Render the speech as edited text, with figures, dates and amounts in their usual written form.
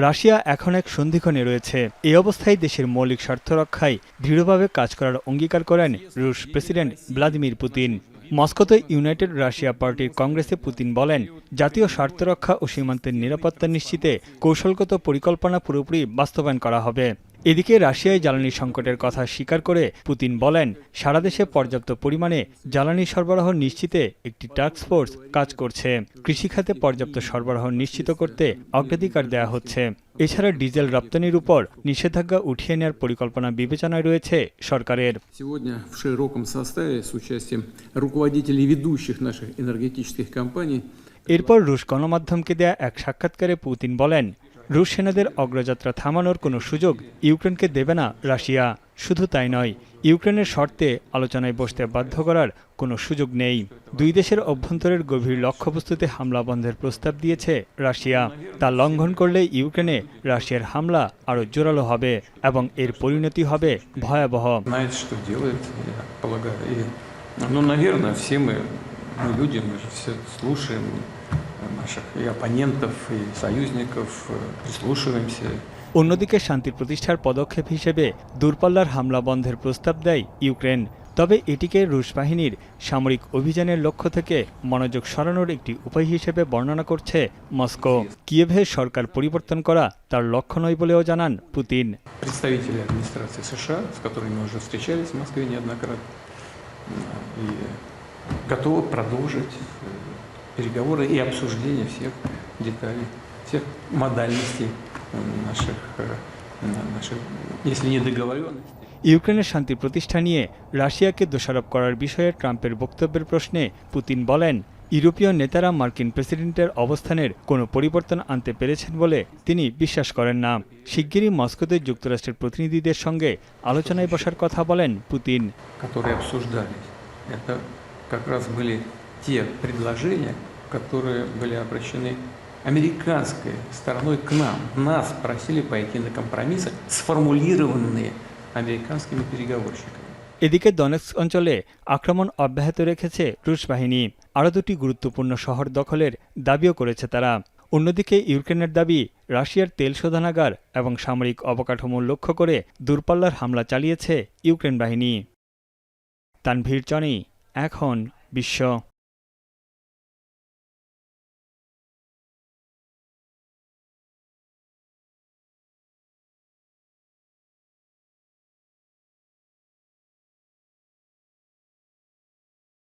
Russia এখন এক সন্ধিক্ষণে রয়েছে। এই অবস্থায় দেশের মৌলিক স্বার্থ রক্ষায় দৃঢ়ভাবে কাজ করার অঙ্গীকার করেন রুশ প্রেসিডেন্ট ভ্লাদিমির পুতিন। মস্কোতে ইউনাইটেড রাশিয়া পার্টির কংগ্রেসে পুতিন বলেন, জাতীয় স্বার্থ রক্ষা ও সীমান্তের নিরাপত্তা নিশ্চিতে কৌশলগত পরিকল্পনা পুরোপুরি বাস্তবায়ন করা হবে। এদিকে রাশিয়ায় জ্বালানি সংকটের কথা স্বীকার করে পুতিন বলেন, সারা দেশে পর্যাপ্ত পরিমাণে জ্বালানি সরবরাহ নিশ্চিতে একটি টাস্কফোর্স কাজ করছে। কৃষিখাতে পর্যাপ্ত সরবরাহ নিশ্চিত করতে অগ্রাধিকার দেওয়া হচ্ছে। এছাড়া ডিজেল রপ্তানির উপর নিষেধাজ্ঞা উঠিয়ে নেওয়ার পরিকল্পনা বিবেচনায় রয়েছে সরকারের। এরপর রুশ গণমাধ্যমকে দেয়া এক সাক্ষাৎকারে পুতিন বলেন, রুশ সেনাদের অগ্রযাত্রা থামানোর কোনো সুযোগ ইউক্রেনকে দেবে না রাশিয়া। শুধু তাই নয়, ইউক্রেনের শর্তে আলোচনায় বসতে বাধ্য করার কোনো সুযোগ নেই। দুই দেশের অভ্যন্তরের গভীর লক্ষ্যবস্তুতে হামলা বন্ধের প্রস্তাব দিয়েছে রাশিয়া। তা লঙ্ঘন করলে ইউক্রেনে রাশিয়ার হামলা আরও জোরালো হবে এবং এর পরিণতি হবে ভয়াবহ। অন্যদিকে শান্তি প্রতিষ্ঠার পদক্ষেপ হিসেবে দূরপাল্লার হামলা বন্ধের প্রস্তাব দেয় ইউক্রেন। তবে এটিকে রুশ বাহিনীর সামরিক অভিযানের লক্ষ্য থেকে মনোযোগ সরানোর একটি উপায় হিসেবে বর্ণনা করছে মস্কো। কিয়েভের সরকার পরিবর্তন করা তার লক্ষ্য নয় বলেও জানান পুতিন। переговоры и обсуждение всех деталей, всех модальностей наших, если не договоренностей. ইউক্রেনের শান্তি প্রতিষ্ঠা নিয়ে রাশিয়াকে দোষারোপ করার বিষয়ে ট্রাম্পের বক্তব্যের প্রশ্নে পুতিন বলেন, ইউরোপীয় নেতারা মার্কিন প্রেসিডেন্টের অবস্থানের কোনো পরিবর্তন আনতে পেরেছেন বলে তিনি বিশ্বাস করেন না। শিগগিরই মস্কোতে যুক্তরাষ্ট্রের প্রতিনিধিদের সঙ্গে আলোচনায় বসার কথা বলেন পুতিন। Те предложения, которые были обращены американской стороной к нам. Нас просили пойти на компромиссы, сформулированные американскими переговорщиками. এদিকে দনেৎস্ক অঞ্চলে আক্রমণ অব্যাহত রেখেছে রুশ বাহিনী। আরও দুটি গুরুত্বপূর্ণ শহর দখলের দাবিও করেছে তারা। অন্যদিকে ইউক্রেনের দাবি, রাশিয়ার তেল শোধনাগার এবং সামরিক অবকাঠামো লক্ষ্য করে দূরপাল্লার হামলা চালিয়েছে ইউক্রেন বাহিনী। তানভীর জনি, এখন বিশ্ব।